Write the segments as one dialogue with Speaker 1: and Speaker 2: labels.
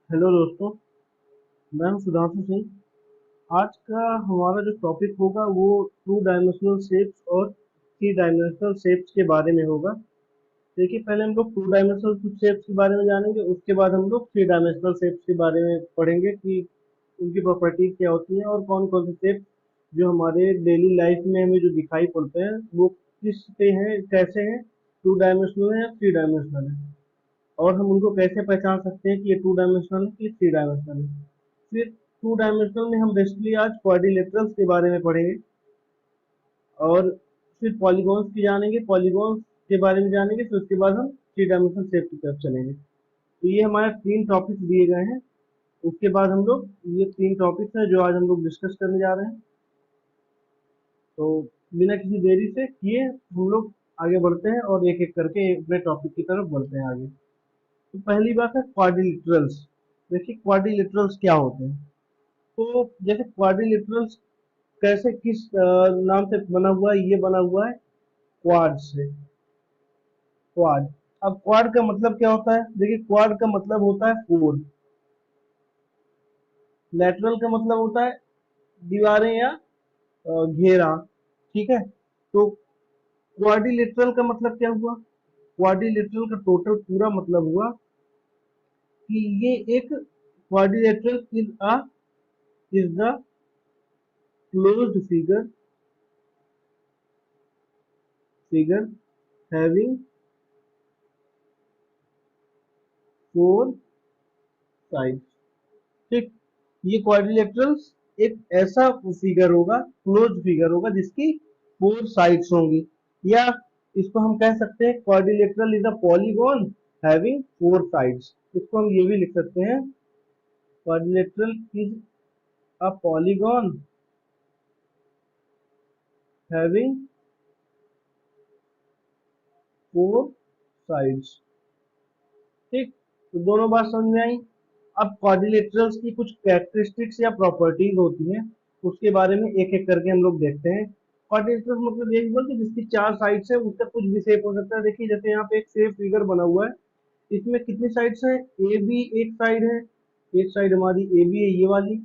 Speaker 1: Hello दोस्तों, मैं हूं सुधांशु सिंह। आज का हमारा जो टॉपिक होगा वो टू डायमेंशनल शेप्स और थ्री डायमेंशनल शेप्स के बारे में होगा। देखिए, पहले हम लोग टू डायमेंशनल शेप्स के बारे में जानेंगे, उसके बाद हम लोग थ्री डायमेंशनल शेप्स के बारे में पढ़ेंगे कि उनकी प्रॉपर्टीज क्या होती हैं और कौन कौन से शेप्स जो हमारे डेली लाइफ में हमें जो दिखाई पड़ते हैं वो किस पे हैं, कैसे हैं, टू डायमेंशनल है या थ्री डायमेंशनल है, और हम उनको कैसे पहचान सकते हैं कि ये टू डायमेंशनल है कि थ्री डायमेंशनल है। फिर टू डायमेंशनल में हम बेसिकली आज क्वाड्रिलेटरल्स के बारे में पढ़ेंगे, और फिर पॉलीगॉन्स की जानेंगे, पॉलीगॉन्स के बारे में जानेंगे, फिर उसके बाद हम थ्री डायमेंशनल शेप की तरफ चलेंगे। तो ये हमारे तीन टॉपिक्स दिए गए हैं। उसके बाद हम लोग ये तीन टॉपिक्स हैं जो आज हम लोग डिस्कस करने जा रहे हैं। तो बिना किसी देरी से किए हम लोग आगे बढ़ते हैं और एक एक करके अपने टॉपिक की तरफ बढ़ते हैं आगे। तो पहली बात है क्वाड्रिलेटरल्स। देखिए, क्वाड्रिलेटरल्स क्या होते हैं। तो जैसे क्वाड्रिलेटरल्स कैसे किस नाम से बना हुआ है, ये बना हुआ है क्वाड से। क्वाड। अब क्वाड का मतलब क्या होता है। देखिए, क्वाड का मतलब होता है फोर। लेटरल का मतलब होता है दीवारें या घेरा। ठीक है। तो क्वाड्रिलेटरल का मतलब क्या हुआ। क्वाड्रिलेटरल का टोटल पूरा मतलब हुआ कि ये एक quadrilateral is the closed figure having four side. ठीक। ये क्वाड्रिलेटरल्स एक ऐसा फिगर होगा, क्लोज फिगर होगा जिसकी फोर साइड्स होंगी, या इसको हम कह सकते हैं quadrilateral is a polygon having four sides. इसको हम ये भी लिख सकते हैं, quadrilateral is a polygon having four sides. ठीक। तो दोनों बात समझ में आई। अब क्वाड्रिलेटरल्स की कुछ कैरेक्टरिस्टिक्स या प्रॉपर्टीज होती हैं, उसके बारे में एक एक करके हम लोग देखते हैं। क्वाड्रिलेटरल्स मतलब यही बोलते जिसकी चार साइड्स है, उसका कुछ भी शेप हो सकता है। देखिए, जैसे यहाँ पे एक शेप फिगर बना हुआ है, इसमें कितनी साइड्स हैं। ए बी एक साइड है, एक साइड हमारी ए बी है ये वाली,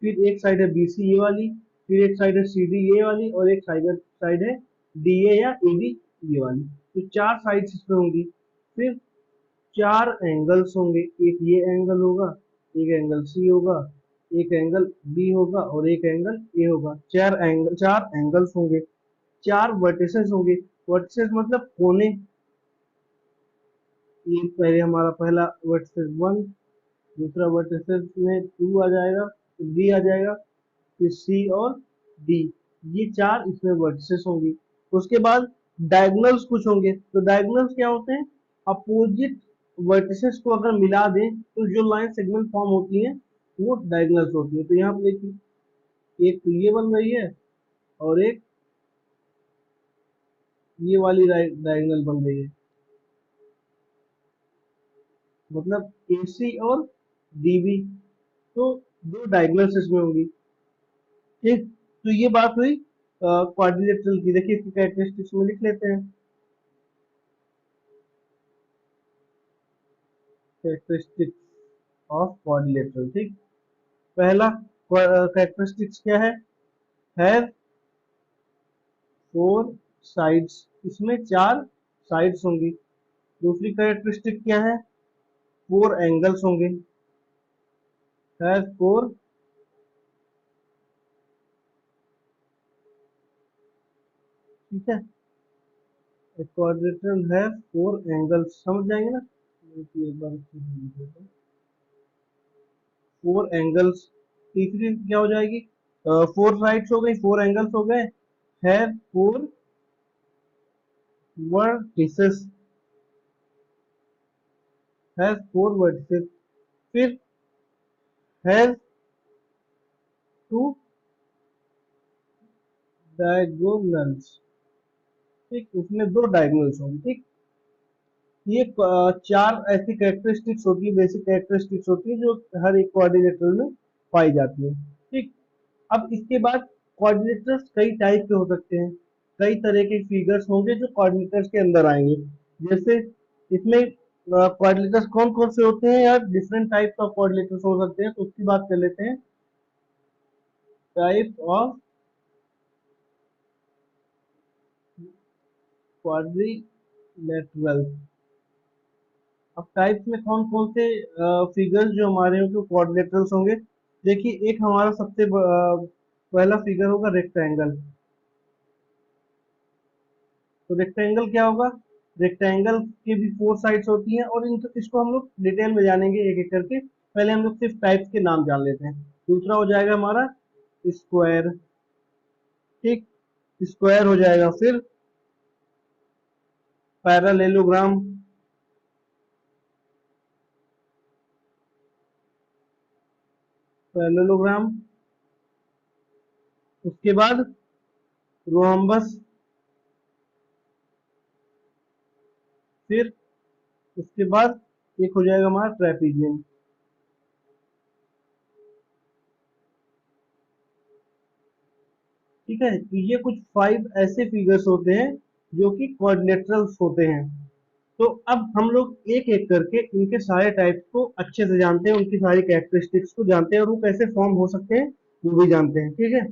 Speaker 1: फिर एक साइड है बी सी ये वाली, फिर एक साइड है सी डी ये वाली, और एक साइड है डी ए या ए बी ये वाली। तो चार साइड्स इसमें होंगी। फिर चार एंगल्स होंगे, एक ये एंगल होगा, एक एंगल सी होगा, एक एंगल बी होगा और एक एंगल ए होगा। चार एंगल्स होंगे। चार वर्टिसेस होंगे। वर्टिसेस मतलब कोने। ये पहले हमारा पहला वर्टिसेस वन, दूसरा वर्टिसेस में टू आ जाएगा, फिर बी आ जाएगा, फिर सी और डी। ये चार इसमें वर्टिसेस होंगी। उसके बाद डायगोनल्स कुछ होंगे। तो डायगोनल्स क्या होते हैं, अपोजिट वर्टिसेस को अगर मिला दें तो जो लाइन सेगमेंट फॉर्म होती है वो डायगोनल्स होती है। तो यहाँ पर देखिए, एक तो ये बन रही है और एक ये वाली डायगोनल बन रही है, मतलब AC और DB। तो दो डायगोनल्स इसमें होंगी। ठीक। तो ये बात हुई क्वाड्रिलेटरल की। देखिए, इसकी कैरेक्टरिस्टिक्स में लिख लेते हैं। Characteristics of quadrilateral. ठीक। पहला कैरेक्टरिस्टिक्स क्या है फोर साइड्स। इसमें चार साइड्स होंगी। दूसरी कैरेक्टरिस्टिक क्या है, फोर एंगल्स होंगे। हैज फोर ठीक है, क्वाड्रिलेटरल है फोर एंगल्स, समझ जाएंगे ना। एक बार फोर एंगल्स। तीसरी क्या हो जाएगी, फोर साइड्स हो गई, फोर एंगल्स हो गए। है फोर वर्टिसेस। है फोर वर्टिसेस। फिर हैज टू डायगोनल्स। ठीक, इसमें दो डायगोनल्स होंगे। ठीक। ये चार ऐसी कैरेक्टरिस्टिक्स होती है, बेसिक कैरेक्टरिस्टिक्स होती है जो हर एक कोऑर्डिनेटर में पाई जाती है। ठीक। अब इसके बाद कोऑर्डिनेटर्स कई टाइप के हो सकते हैं। कई तरह के फिगर्स होंगे जो कोऑर्डिनेटर्स के अंदर आएंगे। जैसे इसमें क्वाड्रिलेटर्स कौन कौन से होते हैं यार, डिफरेंट टाइप्स ऑफ क्वाड्रिलेटर्स हो सकते हैं, तो उसकी बात कर लेते हैं। Type of quadrilateral. अब टाइप्स में कौन कौन से फिगर्स जो हमारे होंगे क्वाड्रिलेटरल्स होंगे। देखिए एक हमारा सबसे पहला फिगर होगा रेक्टेंगल। तो रेक्टेंगल क्या होगा, रेक्टेंगल की भी फोर साइड्स होती हैं, और इसको हम लोग डिटेल में जानेंगे एक एक करके। पहले हम लोग सिर्फ टाइप्स के नाम जान लेते हैं। दूसरा हो जाएगा हमारा स्क्वायर। ठीक, स्क्वायर हो जाएगा। फिर पैरालेलोग्राम, पैरेललोग्राम। उसके बाद रोम्बस। फिर उसके बाद एक हो जाएगा हमारा ट्रेपीजियम। ठीक है, तो ये कुछ 5 ऐसे फिगर्स होते हैं जो कि क्वाड्रिलेटरल्स होते हैं। तो अब हम लोग एक एक करके इनके सारे टाइप्स को अच्छे से जानते हैं, उनकी सारी कैरेक्टरिस्टिक्स को जानते हैं, और वो कैसे फॉर्म हो सकते हैं वो भी जानते हैं। ठीक है,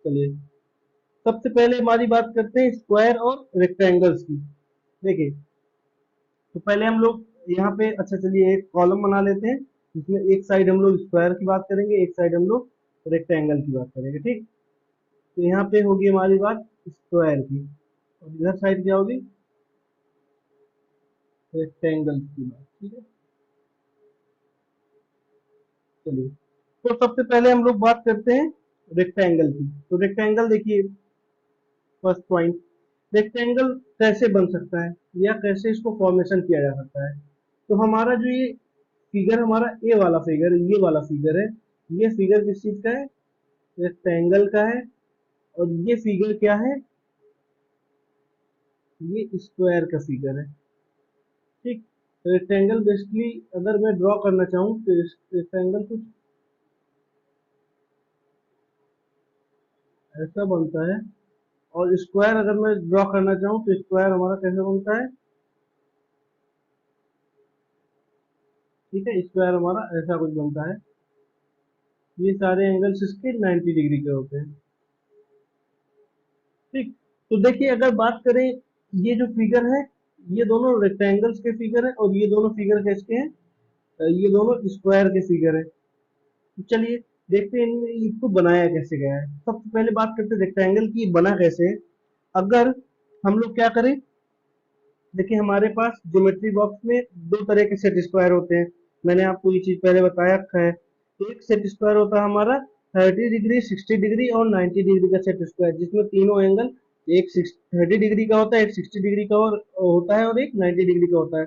Speaker 1: चलिए सबसे पहले हमारी बात करते हैं स्क्वायर और रेक्टेंगल्स की। देखिए, तो पहले हम लोग यहाँ पे, अच्छा चलिए एक कॉलम बना लेते हैं, जिसमें एक साइड हम लोग स्क्वायर की बात करेंगे, एक साइड हम लोग रेक्टेंगल की बात करेंगे। ठीक, तो यहाँ पे होगी हमारी बात स्क्वायर की, और इधर साइड क्या होगी, रेक्टेंगल की बात। ठीक है, चलिए तो सबसे पहले हम लोग बात करते हैं रेक्टेंगल की। तो रेक्टेंगल देखिए, फर्स्ट पॉइंट, रेक्टेंगल कैसे बन सकता है या कैसे इसको फॉर्मेशन किया जा सकता है। तो हमारा जो ये फिगर, हमारा ए वाला फिगर, ये वाला फिगर है, ये फिगर किस चीज का है, रेक्टेंगल का है। और ये फिगर क्या है, ये स्क्वायर का फिगर है। ठीक, रेक्टेंगल बेसिकली अगर मैं ड्रॉ करना चाहूँ तो रेक्टेंगल कुछ ऐसा बनता है, और स्क्वायर अगर मैं ड्रॉ करना चाहूँ तो स्क्वायर हमारा कैसे बनता है। ठीक है, स्क्वायर हमारा ऐसा कुछ बनता है। ये सारे एंगल्स इसके 90 डिग्री के होते हैं। ठीक, तो देखिए अगर बात करें, ये जो फिगर है, ये दोनों रेक्टेंगल्स के फिगर है, और ये दोनों फिगर किसके हैं, ये दोनों स्क्वायर के फिगर है। तो चलिए देखते हैं इनमें इसको बनाया कैसे गया है। सबसे पहले बात करते हैं रेक्टेंगल की बना कैसे है। अगर हम लोग क्या करें, देखिए हमारे पास ज्योमेट्री बॉक्स में दो तरह के सेट स्क्वायर होते हैं। मैंने आपको ये चीज पहले बताया रखा है। एक सेट स्क्वायर होता है हमारा 30 डिग्री, 60 डिग्री और 90 डिग्री का सेट स्क्वायर, जिसमें तीनों एंगल, एक 30 डिग्री का होता है, एक 60 डिग्री का और होता है, और एक 90 डिग्री का होता है।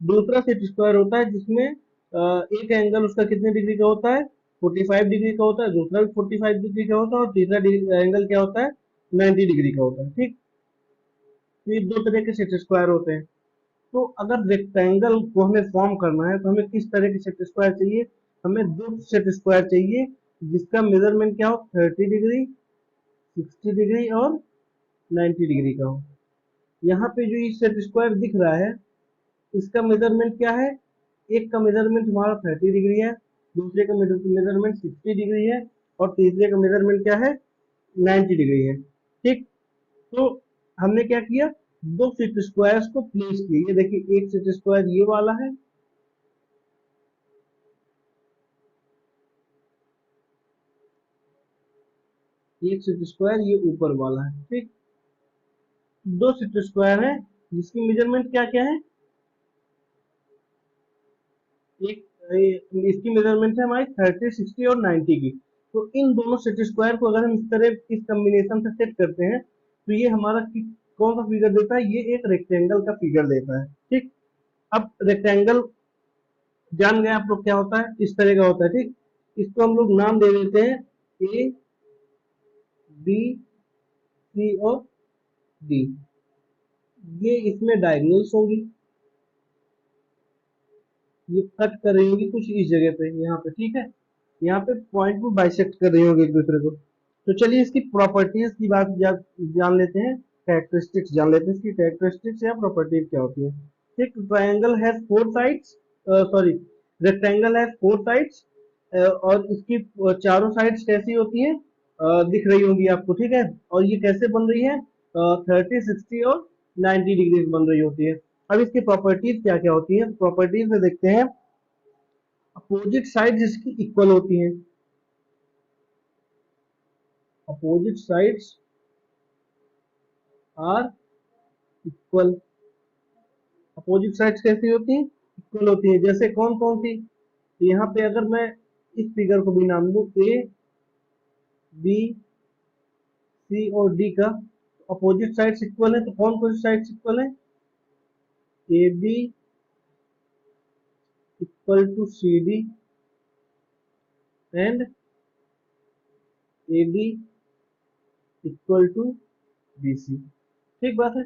Speaker 1: दूसरा सेट स्क्वायर होता है जिसमें एक एंगल उसका कितने डिग्री का होता है, 45 डिग्री का होता है, दूसरा भी 45 डिग्री का होता है, और तीसरा एंगल क्या होता है, 90 डिग्री का होता है। ठीक, तो ये दो तरह के सेट स्क्वायर होते हैं। तो अगर रेक्टेंगल को हमें फॉर्म करना है तो हमें किस तरह के सेट स्क्वायर चाहिए, हमें दो सेट स्क्वायर चाहिए जिसका मेजरमेंट क्या हो, 30 डिग्री, 60 डिग्री और 90 डिग्री का हो। यहाँ पे जो ये सेट स्क्वायर दिख रहा है, इसका मेजरमेंट क्या है, एक का मेजरमेंट हमारा 30 डिग्री है, दूसरे का मेजरमेंट 60 डिग्री है, और तीसरे का मेजरमेंट क्या है, 90 डिग्री है। ठीक, तो हमने क्या किया, दो सेट स्क्वायर्स को प्लेस किए। ये देखिए एक सेट स्क्वायर ये वाला है, एक सेट स्क्वायर ये ऊपर वाला है। ठीक, दो सेट स्क्वायर है जिसकी मेजरमेंट क्या क्या है, इसकी मेजरमेंट है हमारी 30, 60 और 90 की। तो इन दोनों सेट स्क्वायर को अगर हम इस तरह इस कॉम्बिनेशन से सेट करते हैं तो ये हमारा कौन सा फिगर देता है, ये एक रेक्टेंगल का फिगर देता है। ठीक, अब रेक्टेंगल जान गए आप लोग क्या होता है, इस तरह का होता है। ठीक, इसको हम लोग नाम दे देते हैं ए, बी, सी और डी। ये इसमें डायगोनल्स होंगी, ये कट कर रही होगी कुछ इस जगह पे, यहाँ पे। ठीक है, यहाँ पे पॉइंट को बाइसेक्ट कर रही होगी एक दूसरे को। तो चलिए इसकी प्रॉपर्टीज की बात जान लेते हैं, कैरेक्टरिस्टिक्स जान लेते हैं, इसकी कैरेक्टरिस्टिक्स या प्रॉपर्टीज क्या होती है। ठीक, triangle has four sides, sorry, rectangle has four sides, और इसकी चारों साइड्स कैसी होती हैं, दिख रही होंगी आपको, ठीक है। और ये कैसे बन रही है, 30, 60 और 90 डिग्री बन रही होती है। अब इसकी प्रॉपर्टीज क्या क्या होती है, प्रॉपर्टीज में देखते हैं। अपोजिट साइड्स इसकी इक्वल होती हैं, opposite sides are equal. Opposite sides कैसी होती हैं, इक्वल होती है। जैसे कौन कौन सी, तो यहाँ पे अगर मैं इस फिगर को भी नाम लूं, ए बी सी और डी का, अपोजिट साइड्स इक्वल है, तो कौन कौन सी साइड्स इक्वल है, A B equal to C D and A B equal to B C. ठीक बात है।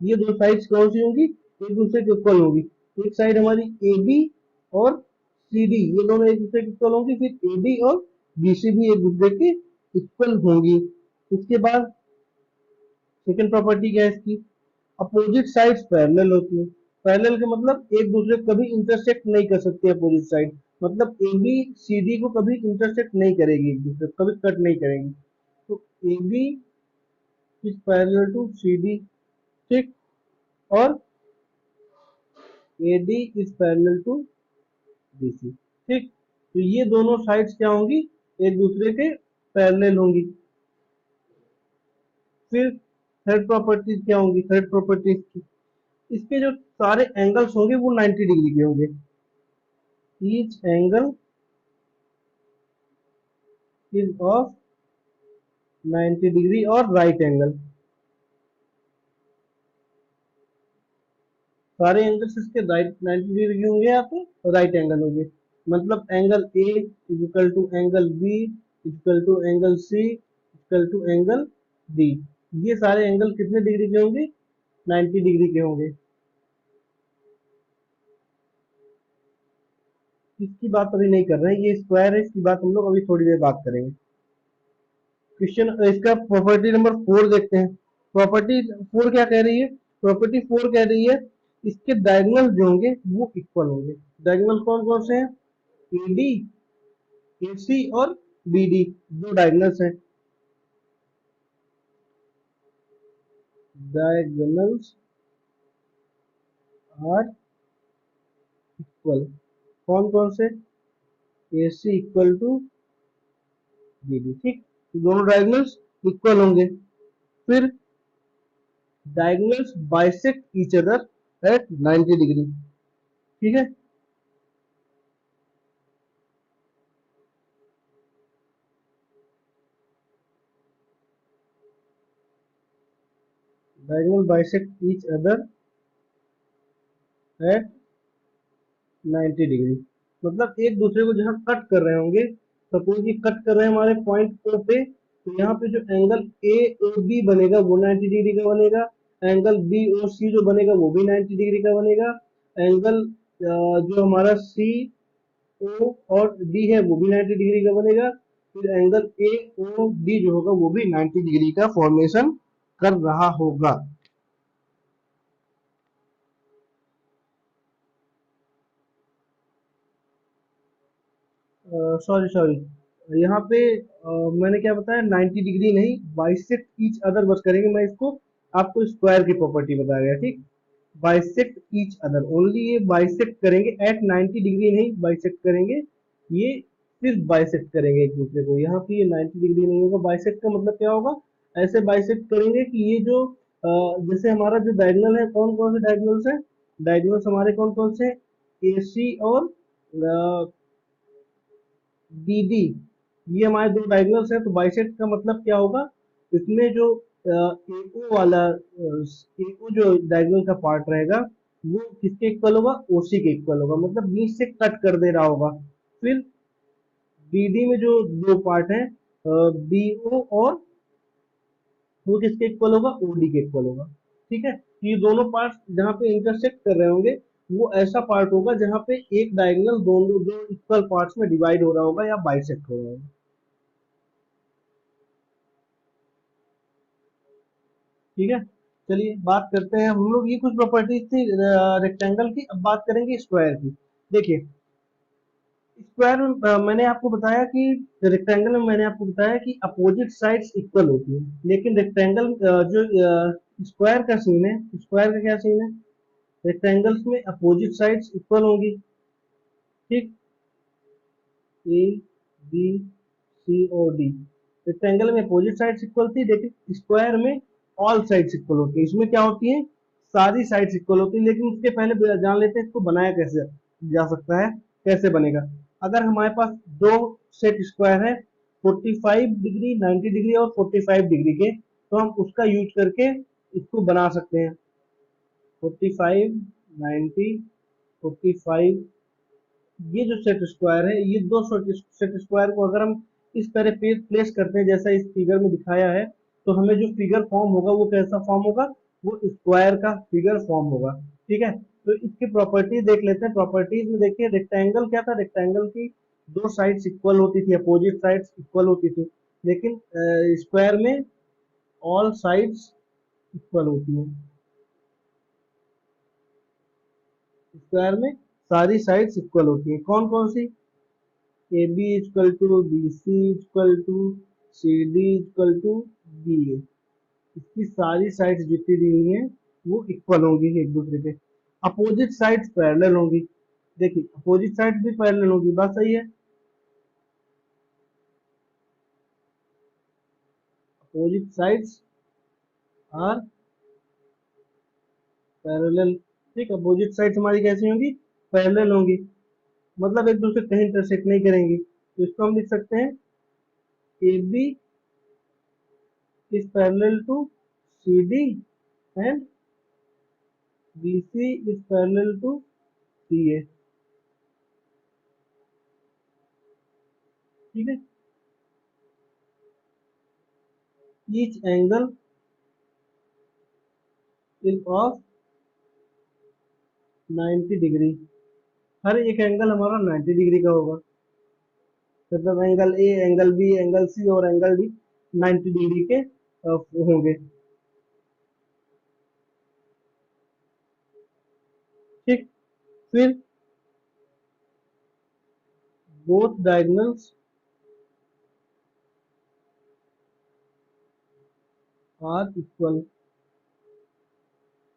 Speaker 1: ये दो साइड्स कौन सी होंगी, एक दूसरे के इक्वल होगी। एक साइड हमारी ए बी और सी डी, ये दोनों एक दूसरे के इक्वल होंगी, फिर ए डी और बी सी भी एक दूसरे के इक्वल होंगी। उसके बाद सेकंड प्रॉपर्टी क्या है इसकी, अपोजिट साइड्स पैरेलल होती है। पैरेलल का मतलब एक दूसरे को कभी इंटरसेक्ट नहीं कर सकते, अपोजिट साइड मतलब ए बी सी डी को कभी इंटरसेक्ट नहीं करेगी, एक दूसरे को कभी कट नहीं करेंगी। तो A B is parallel to C D, ठीक, और A D is parallel to B C, ठीक। तो ये दोनों साइड्स क्या होंगी, एक दूसरे के पैरेलल होंगी। फिर थर्ड प्रॉपर्टी क्या होंगी, थर्ड प्रॉपर्टी इसके जो सारे एंगल्स होंगे वो 90 डिग्री के होंगे। Each angle is of 90 degree और राइट एंगल, सारे एंगल्स इसके राइट 90 डिग्री होंगे या तो राइट एंगल होंगे। मतलब angle A is equal to angle B is equal to angle C equal to angle D. ये सारे एंगल कितने डिग्री के होंगे, 90 डिग्री के होंगे। इसकी बात अभी नहीं कर रहे हैं, ये स्क्वायर है, इसकी बात हम लोग अभी थोड़ी देर बात करेंगे। क्वेश्चन इसका प्रॉपर्टी नंबर 4 देखते हैं। प्रॉपर्टी 4 क्या कह रही है, प्रॉपर्टी 4 कह रही है इसके डायगोनल जो होंगे वो इक्वल होंगे। डायगोनल कौन कौन से हैं, ए डी ए सी और बी डी, दो डायगोनल्स हैं। डायगोनल्स आर इक्वल, कौन कौन से, ए सी इक्वल टू बी डी, ठीक। तो दोनों डायगोनल्स इक्वल होंगे। फिर diagonals bisect each other eight 90 degree, ठीक है। Diagonal bisect each other eight 90 degree, मतलब एक दूसरे को जहां कट कर रहे होंगे, सपोज ये कट कर रहे हैं हमारे पॉइंट ओ पे, तो यहाँ पे जो एंगल ए ओ बी बनेगा वो 90 डिग्री का बनेगा। एंगल बी ओ सी जो बनेगा वो भी 90 डिग्री का बनेगा। एंगल जो हमारा सी ओ और डी है वो भी 90 डिग्री का बनेगा। फिर एंगल ए ओ डी जो होगा वो भी 90 डिग्री का फॉर्मेशन कर रहा होगा। सॉरी सॉरी, यहाँ पे मैंने क्या बताया, 90 डिग्री नहीं, बाइसेक्ट ईच अदर बस करेंगे। मैं इसको आपको स्क्वायर की प्रॉपर्टी बता गया, ठीक। बाइसेक्ट ईच अदर, ओनली ये बाइसेक्ट करेंगे, एट 90 डिग्री नहीं बाइसेक्ट करेंगे, ये सिर्फ बाइसेक्ट करेंगे एक दूसरे को। यहाँ पे ये 90 डिग्री नहीं होगा। बाइसेक्ट का मतलब क्या होगा, ऐसे बाइसेक्ट करेंगे कि ये जो जैसे हमारा जो डायगोनल है, कौन कौन से डायगोनल्स है, डायगोनल्स हमारे कौन कौन से, ए सी और डी डी, ये हमारे दो डायगोनल्स हैं। तो बाइसेक्ट का मतलब क्या होगा, इसमें जो ए वाला ए जो डायगोनल का पार्ट रहेगा वो किसके इक्वल होगा, ओसी के इक्वल होगा, मतलब बीच से कट कर दे रहा होगा। फिर बीडी में जो दो पार्ट है, बी ओ और वो किसके इक्वल होगा, ओडी के इक्वल होगा, ठीक है। तो ये दोनों पार्ट जहाँ पे इंटरसेक्ट कर रहे होंगे वो ऐसा पार्ट होगा जहाँ पे एक डायगोनल दोनों दो इक्वल पार्ट्स में डिवाइड हो रहा होगा या बाइसेक्ट हो रहा होगा, ठीक है। चलिए बात करते हैं हम लोग, ये कुछ प्रॉपर्टीज थी रेक्टेंगल की। अब बात करेंगे स्क्वायर की। देखिए स्क्वायर में मैंने आपको बताया कि रेक्टेंगल में मैंने आपको बताया कि अपोजिट साइड्स इक्वल होती है, लेकिन रेक्टेंगल जो स्क्वायर का सीन है, स्क्वायर का क्या सीन है, रेक्टेंगल्स में अपोजिट साइड्स इक्वल होंगी। ठीक, ए बी सी और डी, रेक्टेंगल में अपोजिट साइड्स इक्वल थी, लेकिन स्क्वायर में ऑल साइड्स इक्वल होती है। इसमें क्या होती है, सारी साइड्स इक्वल होती है। लेकिन उसके पहले जान लेते हैं इसको बनाया कैसे जा सकता है, कैसे बनेगा। अगर हमारे पास दो सेट स्क्वायर है 45 डिग्री, 90 डिग्री और 45 डिग्री के, तो हम उसका यूज करके इसको बना सकते हैं। 45 90 45, ये जो सेट स्क्वायर है, ये दो सेट स्क्वायर को अगर हम इस तरह पे प्लेस करते हैं जैसा इस फिगर में दिखाया है, तो हमें जो फिगर फॉर्म होगा वो कैसा फॉर्म होगा, वो स्क्वायर का फिगर फॉर्म होगा। ठीक है, तो इसकी प्रॉपर्टीज देख लेते हैं। प्रॉपर्टीज में देखिए रेक्टेंगल क्या था, रेक्टेंगल की दो साइड्स इक्वल होती थी, अपोजिट साइड्स इक्वल होती थी, लेकिन स्क्वायर में ऑल साइड्स इक्वल होती हैं। स्क्वायर में सारी साइड्स इक्वल होती हैं। कौन कौन सी, A B equal to B C equal to C D equal to B A, इसकी सारी साइड्स जितनी दी हुई हैं वो इक्वल होंगी एक दूसरे के। अपोजिट साइड्स पैरेलल होंगी। देखिए अपोजिट साइड्स भी पैरेलल होंगी, बात सही है। Opposite sides are parallel. ठीक, अपोजिट साइड्स हमारी कैसी होंगी, पैरेलल होंगी, मतलब एक दूसरे कहीं इंटरसेक्ट नहीं करेंगी। तो इसको हम लिख सकते हैं A B is parallel to C D and BC is parallel to CA। ठीक है, each angle is of 90 degree, हर एक एंगल हमारा 90 डिग्री का होगा। मतलब angle A, angle B, angle C और एंगल डी 90 डिग्री के होंगे। ठीक, फिर both diagonals are equal.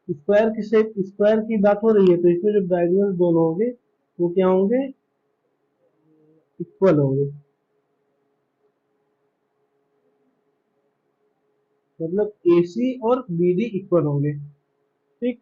Speaker 1: Square की शेप, स्क्वायर की बात हो रही है, तो इसमें जो डायगोनल दोनों होंगे वो क्या होंगे, इक्वल होंगे। मतलब AC और BD इक्वल होंगे। ठीक,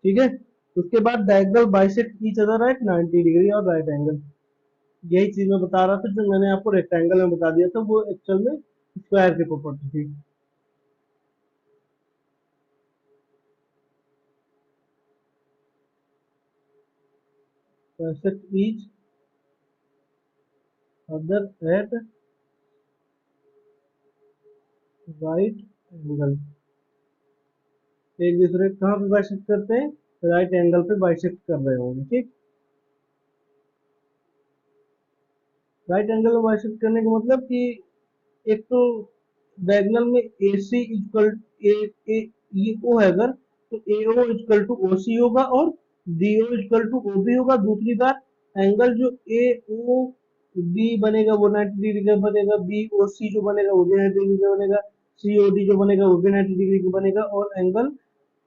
Speaker 1: ठीक है। उसके बाद diagonal bisect each other eight 90 degree और राइट एंगल। यही चीज मैं बता रहा था जो मैंने आपको रेक्टेंगल में बता दिया था, वो एक्चुअल में स्क्वायर की प्रॉपर्टी थी। Bisect each other at right angle, एक दूसरे कहाँ पे बाइसेक्ट करते हैं, राइट एंगल पे बाइसेक्ट कर रहे होंगे। ठीक, राइट एंगल में बाइसेक्ट करने का मतलब कि एक तो डायगोनल में ए सी इक्वल ए ए ये ओ है अगर, तो ए ओ इक्वल टू ओ सी होगा और D O equal to O B होगा। दूसरी बात, एंगल जो ए ओ बी बनेगा वो 90 डिग्री का बनेगा, बी ओ सी जो बनेगा वो भी 90 डिग्री का बनेगा, सी ओ डी जो बनेगा वो भी 90 डिग्री का बनेगा, और एंगल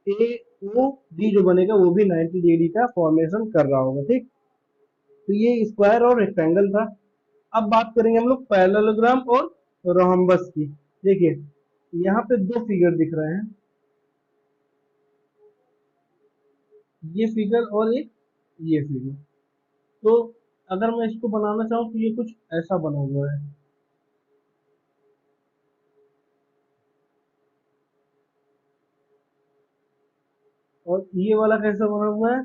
Speaker 1: ए ओ डी जो बनेगा वो भी 90 डिग्री का फॉर्मेशन कर रहा होगा। ठीक, तो ये स्क्वायर और रेक्टेंगल था। अब बात करेंगे हम लोग पैरेललोग्राम और रोम्बस की। देखिए यहाँ पे दो फिगर दिख रहे हैं, ये फिगर और एक ये फिगर। तो अगर मैं इसको बनाना चाहूँ तो ये कुछ ऐसा बना हुआ है, और ये वाला कैसा बना हुआ है,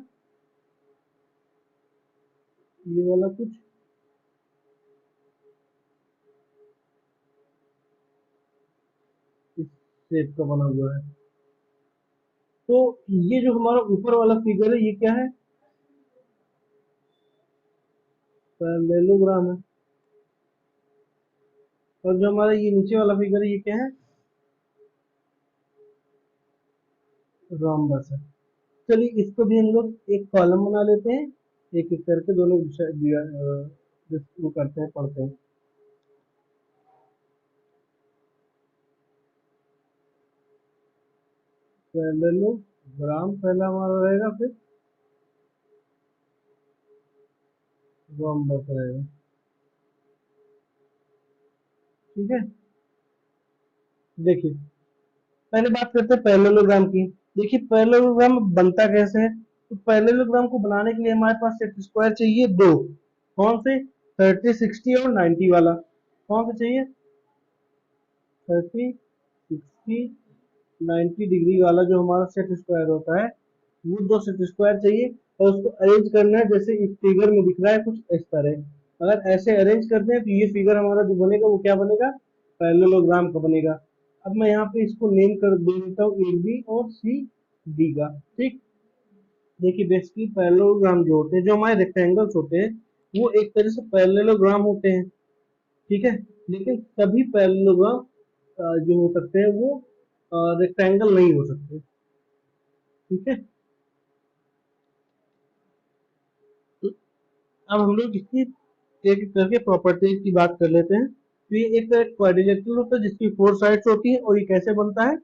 Speaker 1: ये वाला कुछ शेप का बना हुआ है। तो ये जो हमारा ऊपर वाला फिगर है ये क्या है? पैरेललोग्राम है। और जो हमारा ये नीचे वाला फिगर है ये क्या है? रोम्बस है। चलिए इसको भी हम लोग एक कॉलम बना लेते हैं, एक एक करके दोनों वो करते हैं, पढ़ते हैं। पैरेललोग्राम पहला हमारा रहेगा, फिर रोम्बस रहेगा। ठीक है, देखिए पहले बात करते हैं पैरेललोग्राम की। देखिए पैरेललोग्राम बनता कैसे है? तो पैरेललोग्राम को बनाने के लिए हमारे पास सेट स्क्वायर चाहिए दो। कौन से? 30, 60 और 90 वाला। कौन से चाहिए? 30, 60, 90 डिग्री वाला जो हमारा सेट स्क्वायर होता है, वो दो सेट स्क्वायर चाहिए। और उसको अरेंज करना है जैसे इस फिगर में दिख रहा है, कुछ इस तरह। अगर ऐसे अरेंज करते हैं तो ये फिगर हमारा जो बनेगा वो क्या बनेगा? पैरेललोग्राम का बनेगा। अब मैं यहाँ पे इसको नेम कर दे देता हूँ ए बी और सी डी का। ठीक, देखिए बेसिकली पैरेललोग्राम जो होते हैं, जो हमारे रेक्टेंगल्स होते हैं, वो एक तरह से पैरेललोग्राम होते हैं। ठीक है, लेकिन सभी पैरेललोग्राम जो हो सकते हैं वो रेक्टेंगल नहीं हो सकते। ठीक है, तो अब हम लोग इसकी एक एक करके प्रॉपर्टीज की बात कर लेते हैं। तो ये एक क्वाड्रिलेटरल होता है जिसकी फोर साइड्स होती है, और ये कैसे बनता है?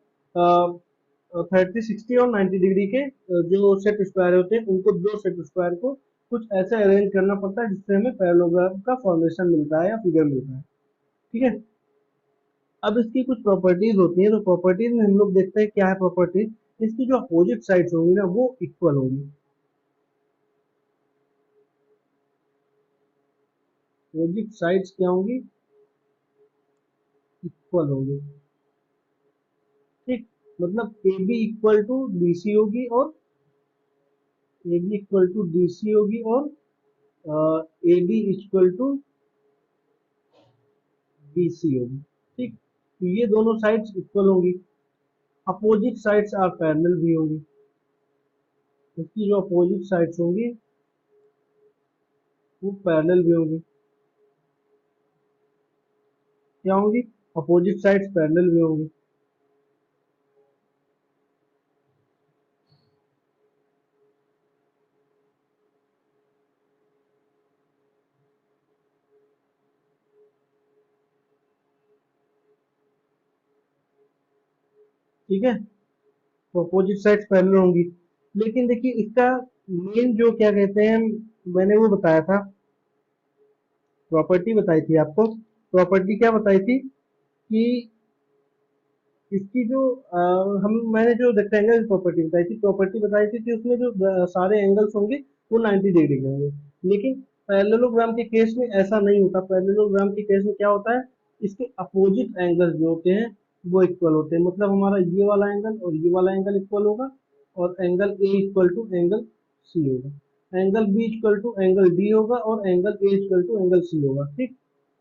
Speaker 1: 30, 60 और 90 डिग्री के जो सेट स्क्वायर होते हैं, उनको दो सेट स्क्वायर को कुछ ऐसे अरेंज करना पड़ता है जिससे हमें पैरेललोग्राम का फॉर्मेशन मिलता है या फिगर मिलता है। ठीक है, अब इसकी कुछ प्रॉपर्टीज होती हैं, तो प्रॉपर्टीज में हम लोग देखते हैं क्या है प्रॉपर्टीज। इसकी जो अपोजिट साइड्स होंगी ना वो इक्वल होंगी। अपोजिट साइड्स क्या होंगी? इक्वल होंगी। ठीक, मतलब A B equal to D C होगी, और A B equal to D C होगी, और A B equal to B C होगी। ठीक, तो ये दोनों साइड्स इक्वल होंगी। अपोजिट साइड्स आर पैरेलल भी होंगी। इसकी जो अपोजिट साइड्स होंगी वो पैरेलल भी होंगी। क्या होंगी? अपोजिट साइड्स पैरेलल भी होंगी। ठीक है, तो अपोजिट साइड्स पैरेलल होंगी। लेकिन देखिए इसका मेन जो क्या कहते हैं, मैंने वो बताया था, प्रॉपर्टी बताई थी आपको। प्रॉपर्टी क्या बताई थी कि इसकी जो मैंने जो रेक्टेंगल प्रॉपर्टी बताई थी, प्रॉपर्टी बताई थी कि उसमें जो सारे एंगल्स होंगे वो 90 डिग्री के होंगे। लेकिन पैरेललोग्राम के केस में ऐसा नहीं होता। पैरेललोग्राम के केस में क्या होता है? इसके अपोजिट एंगल्स जो होते हैं वो इक्वल होते हैं। मतलब हमारा ये वाला एंगल और ये वाला एंगल इक्वल होगा, और angle A equal to angle C होगा, angle B equal to angle D होगा, और angle A equal to angle C होगा। ठीक,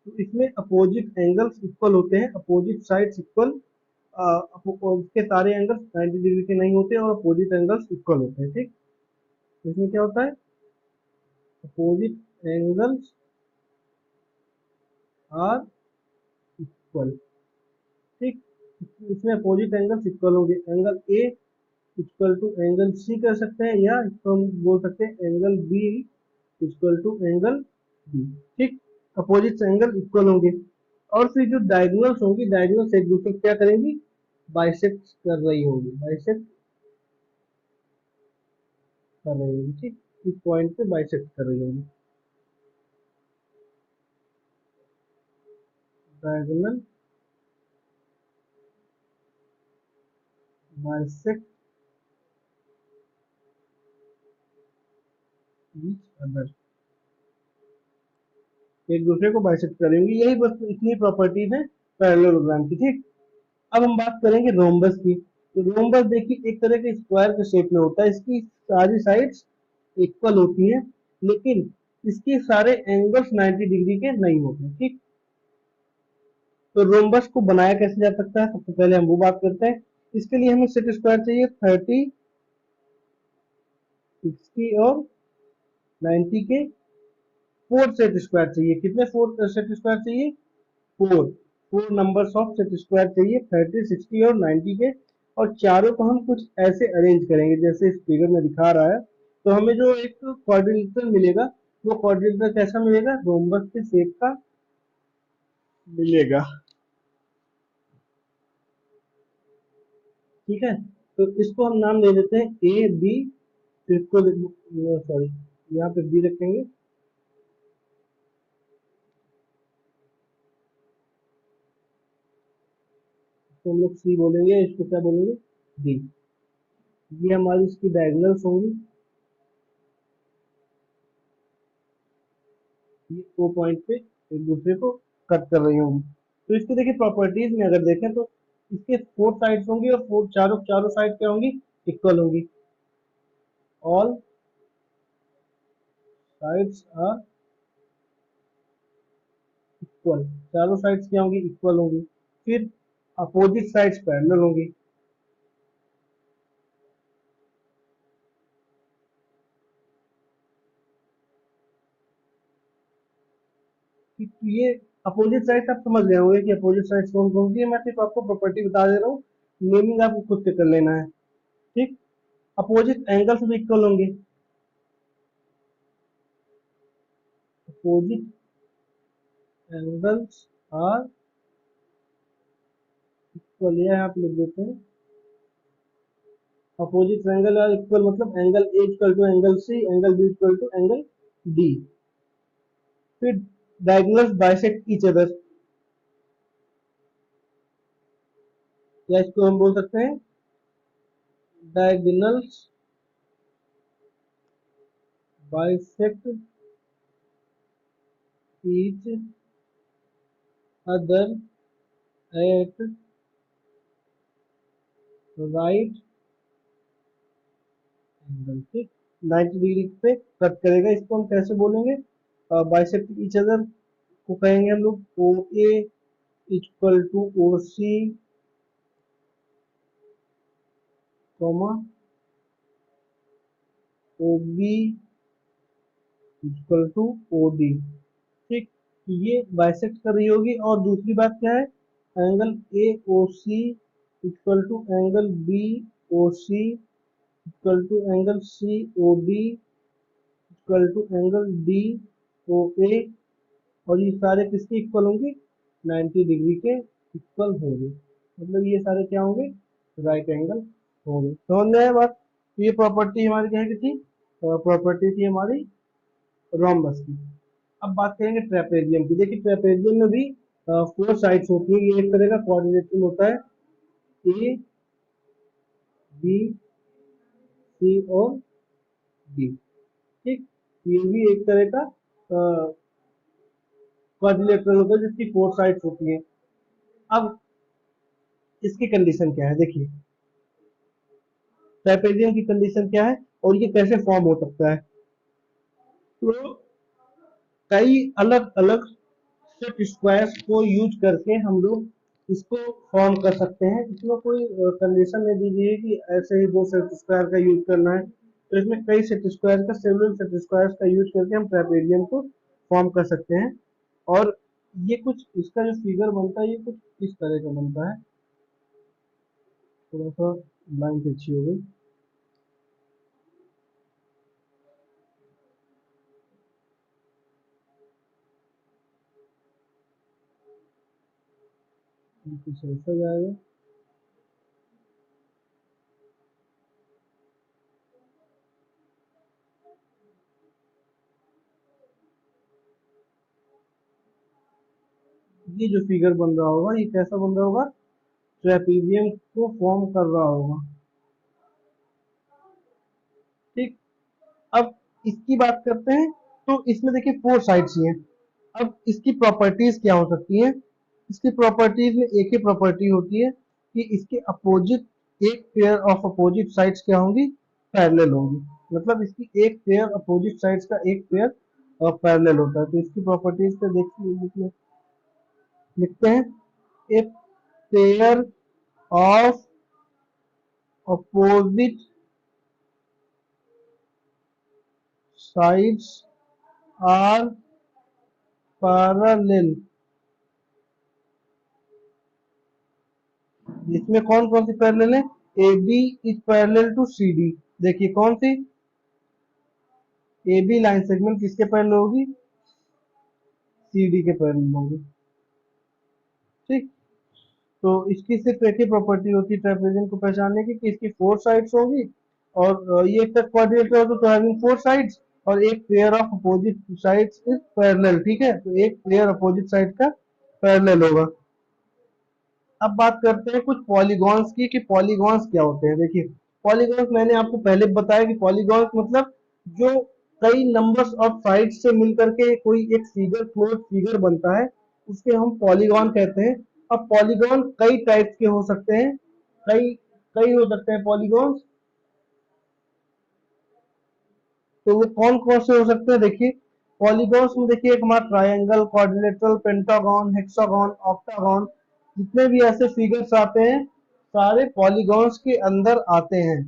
Speaker 1: तो इसमें अपोजिट एंगल्स इक्वल होते हैं, अपोजिट साइड्स इक्वल। इसके सारे एंगल्स 90 डिग्री के नहीं होते, और अपोजिट एंगल्स इक्वल होते हैं। ठीक, इसमें क्या होता है? Opposite angles are equal. ठीक, इसमें अपोजिट एंगल्स इक्वल होंगे। Angle A equal to angle C कर सकते हैं, या इसको हम बोल सकते हैं angle B equal to angle B. ठीक, अपोजिट एंगल इक्वल होंगे। और फिर जो डायगोनल्स होंगी, डायगोनल्स एक दूसरे को क्या करेंगी? बाइसेक्ट कर रही होगी, बाइसेक्ट कर रही होगी। ठीक, इस पॉइंट पे बाइसेक्ट कर रही होगी। डायगोनल बाइसेक्ट ईच अदर, एक दूसरे को बाइसेक्ट करेंगे। यही बस इतनी प्रॉपर्टीज है पैरेललोग्राम की। ठीक, अब हम बात करेंगे रोम्बस की। तो रोम्बस देखिए एक तरह के स्क्वायर के शेप में होता है। इसकी सारी साइड्स इक्वल होती हैं, लेकिन इसके सारे एंगल्स 90 डिग्री के नहीं होते। ठीक, तो रोम्बस को बनाया कैसे जा सकता है, सबसे पहले हम वो बात करते हैं। इसके लिए हमें सेट स्क्वायर चाहिए 30, 60 और 90 के 4 सेट स्क्वायर चाहिए। कितने 4 सेट स्क्वायर चाहिए? 4। 4 नंबर्स ऑफ सेट स्क्वायर चाहिए 30, 60 और 90 के। और चारों को हम कुछ ऐसे अरेंज करेंगे जैसे इस फिगर में दिखा रहा है। तो हमें जो एक क्वाड्रिलेटरल मिलेगा, वो क्वाड्रिलेटरल कैसा मिलेगा? रोम्बस के शेप का मिलेगा। ठीक है, तो इसको हम नाम दे देते हैं ए बी। इसको सॉरी, यहाँ पे बी रखेंगे। तो हम लोग सी बोलेंगे, इसको क्या बोलेंगे? डी। ये हमारी इसकी डायगोनल्स होंगी। ये ओ पॉइंट पे एक दूसरे को कट कर रही होंगी। तो इसके देखिए प्रॉपर्टीज में अगर देखें तो इसके 4 साइड्स होंगी और चारों चारों साइड क्या होंगी? इक्वल होंगी। All sides are equal. चारों साइड्स क्या होंगी? इक्वल होंगी। फिर अपोजिट साइड्स पैरेलल होंगी। तो ये अपोजिट साइड्स आप समझ गए होंगे कि अपोजिट साइड्स कौन कौन सी है। मैं सिर्फ आपको प्रॉपर्टी बता दे रहा हूँ, नेमिंग आपको खुद से कर लेना है। ठीक। अपोजिट एंगल्स भी इक्वल होंगे। अपोजिट एंगल्स आर इक्वल, ये यहाँ पे लिख देते हैं। अपोजिट एंगल आर इक्वल मतलब angle A equal to angle C, angle B equal to angle D. फिर डायगोनल्स बाइसेक्ट ईच अदर, या इसको हम बोल सकते हैं diagonals bisect each other at right angle. ठीक, 90 डिग्री पे कट करेगा। इसको हम कैसे बोलेंगे? बाइसेक्ट ईच अदर को कहेंगे हम लोग O A equal to O C, comma O B equal to O D. ठीक, ये बाइसेक्ट कर रही होगी। और दूसरी बात क्या है? Angle A O C equal to angle B O C equal to angle C O D equal to angle D O A. और ये सारे किसके इक्वल होंगे? 90 डिग्री के इक्वल होंगे। मतलब ये सारे क्या होंगे? राइट एंगल होंगे। समझ में आया बात? तो ये प्रॉपर्टी हमारी क्या की थी? प्रॉपर्टी थी हमारी रोम्बस की। अब बात करेंगे ट्रेपेजियम की। देखिए ट्रेपेजियम में भी 4 साइड्स होती है। ये एक तरह का कोऑर्डिनेशन होता है, ए बी सी और डी। ठीक, ये भी एक तरह का क्वाड्रिलेटरल होता है जिसकी 4 साइड्स होती हैं। अब इसकी कंडीशन क्या है? देखिए ट्रेपेजियम की कंडीशन क्या है और ये कैसे फॉर्म हो सकता है। तो कई अलग अलग सेट स्क्वायर्स को यूज करके हम लोग इसको फॉर्म कर सकते हैं। इसमें कोई कंडीशन नहीं दी गई है कि ऐसे ही 2 सेट स्क्वायर का यूज करना है। तो इसमें कई सेट स्क्वायर का, सेवरल सेट स्क्वायर्स का यूज करके हम ट्रेपेजियम को फॉर्म कर सकते हैं। और ये कुछ इसका जो फिगर बनता है ये कुछ इस तरह का बनता है। थोड़ा सा लाइन से अच्छी हो गई। कुछ ऐसा जाएगा। ये जो फिगर बन रहा होगा ये कैसा बन रहा होगा? ट्रेपेजियम को फॉर्म कर रहा होगा। ठीक, अब इसकी बात करते हैं। तो इसमें देखिए 4 साइड्स ही हैं। अब इसकी प्रॉपर्टीज क्या हो सकती है? इसकी प्रॉपर्टीज में एक ही प्रॉपर्टी होती है कि इसके अपोजिट, एक पेयर ऑफ अपोजिट साइड्स क्या होंगी? पैरेलल होंगी। मतलब इसकी एक पेयर अपोजिट साइड्स का एक पेयर पैरेलल होता है। तो इसकी प्रॉपर्टीज पे देखिए लिखते हैं। A pair of opposite sides are parallel। इसमें कौन कौन सी पैरेलल है? A B is parallel to C D. देखिए कौन सी ए बी लाइन सेगमेंट किसके पैरेलल होगी? सी डी के पैरेलल होगी। ठीक, तो इसकी सिर्फ एक ही प्रॉपर्टी होती है ट्राइपेजियम को पहचानने की कि इसकी 4 साइड्स होगी और ये एक क्वाड्रिलेटरल तो हैविंग 4 साइड्स और एक pair of opposite sides is parallel. ठीक है, तो एक पेयर अपोजिट साइड का पैरेलल होगा। अब बात करते हैं कुछ पॉलीगॉन्स की कि पॉलीगॉन्स क्या होते हैं। देखिए पॉलीगॉन्स मैंने आपको पहले बताया कि पॉलीगॉन्स मतलब जो कई नंबर्स ऑफ साइड्स से मिलकर के कोई एक फिगर क्लोज फिगर बनता है उसके हम पॉलीगॉन कहते हैं। अब पॉलीगॉन कई टाइप्स के हो सकते हैं, कई कई हो सकते हैं पॉलीगॉन्स। तो वो कौन कौन से हो सकते हैं? देखिए पॉलीगॉन्स में देखिए एक हमारा triangle, quadrilateral, pentagon, hexagon, octagon, जितने भी ऐसे फिगर्स आते हैं सारे पॉलीगॉन्स के अंदर आते हैं।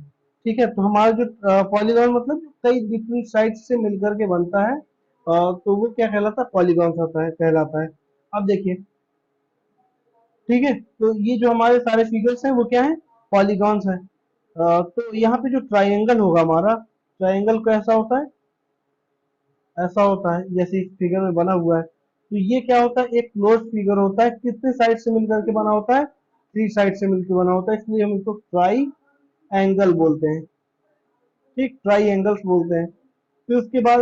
Speaker 1: ठीक है, तो हमारा जो पॉलीगॉन मतलब कई डिफरेंट साइड्स से मिलकर के बनता है तो वो क्या कहलाता है? पॉलीगॉन्स होता है, कहलाता है। अब देखिए ठीक है, तो ये जो हमारे सारे फिगर्स हैं वो क्या है? पॉलीगॉन्स है। तो यहाँ पे जो ट्रायंगल होगा हमारा, ट्रायंगल कैसा होता है? ऐसा होता है जैसे इस फिगर में बना हुआ है। तो ये क्या होता है? एक क्लोज फिगर होता है। कितने साइड से मिलकर के बना होता है? 3 साइड से मिलकर बना होता है, इसलिए हम इसको ट्राई एंगल बोलते हैं। ठीक, ट्राई एंगल्स बोलते हैं। फिर उसके बाद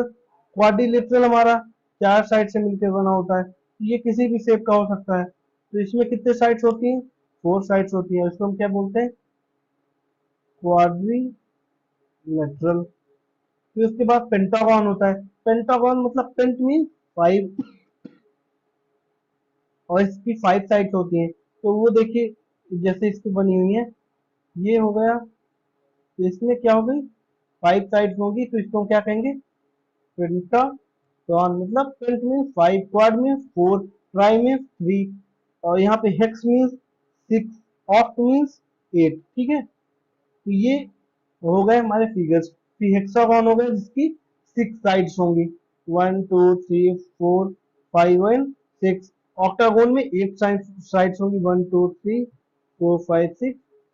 Speaker 1: क्वाड्रिलेटरल हमारा 4 साइड से मिलकर बना होता है। तो ये किसी भी शेप का हो सकता है। तो इसमें कितने साइड्स होती हैं? 4 साइड्स होती हैं। इसको हम क्या बोलते हैं? क्वाड्रिलेटरल। फिर उसके बाद पेंटागन होता है। पेंटागन मतलब पेंट मीन 5 और इसकी 5 साइड्स होती हैं। तो वो देखिए जैसे इसकी बनी हुई है, ये हो गया। तो इसमें क्या हो गई? 5 साइड्स होगी, तो इसको हम क्या कहेंगे? पेंटागन। मतलब pent means 5, quad means 4, tri means 3 और यहाँ पे हेक्स मीन्स 6, ऑक्ट मीन्स 8। ठीक है, तो ये हो गए हमारे फिगर्स। फिर हेक्सागन हो गया जिसकी 6 साइड्स होंगी, 1 2 3 4 5 एंड 6। ऑक्टागोन में 8 साइड्स होंगी, 1 2 3 4 5 6